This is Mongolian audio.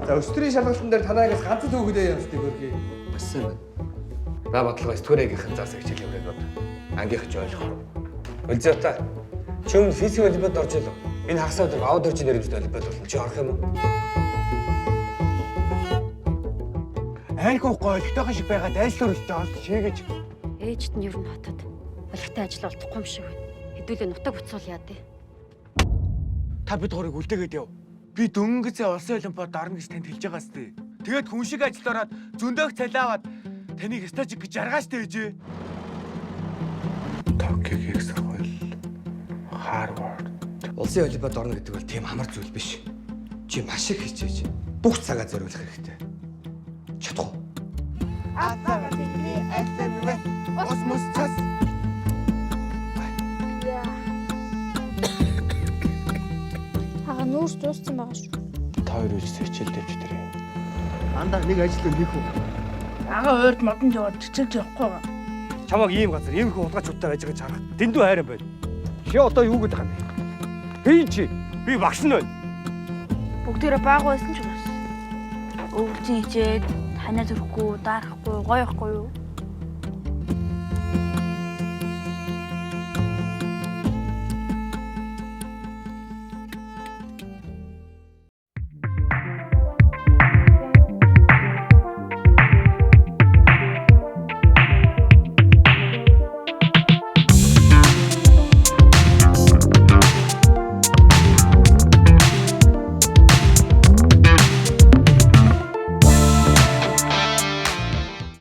За өстрийн шалгалтын дээр танаагаас ганц л өгдөө юм шүү дээ. Бассан байна. Ба бодлого студентийн заас хичээл явуулаад бод. Ангийнх ч ойлгохгүй. Өлзөөтэй. Чи өмнө физик олимпиад орж ирлээ. Энэ хагас өдөр аудиторч нэрмжтэй олимпиад болно. Чи орох юм уу? Айгүй гойлтойхон шиг байгаад айлтар үлдээ олд шийгэж. Ээжт нь ер нь хотод олигтой ажил олдохгүй юм шиг байна. Хэдүүлээ нутаг буцуул яа дээ. Та бид гурыг үлдээгээд яв. Би дөнгөцөө улсын олимпиад орно гэж танд хэлж байгаас тээ. Тэгээд хүн шиг ажилд ороод зөндөөх цалиаваад таныг стажик гэж жаргааштай ээжээ. Токиогийн их сургууль. Харвард. Улсын олимпиад орно гэдэг бол тийм амар зүйл биш. Чи маш их хичээж бүх цагаа зориулах хэрэгтэй. Чадах уу? Атаа тэгний СМВ осмос цас. Хага нүүрс дууссан байгаа шүү. Та хоёр үеч хичээл дэвчдэр юм. Андаа нэг ажилтан хийх үү? Ага ойрд модонд яваад чичээлж явахгүй байгаа. Чамаг ийм газар иймэрхүү хулгайчуудтай байж байгааг харах дэндүү хайран байна. Чи одоо юу гэдэг юм бэ? Би чи би багш нь байна. Бүгдээрээ баагүй байсан ч бас. Өвчин хичээд танаа зүрхгүй, дарахгүй, гоё ихгүй юу?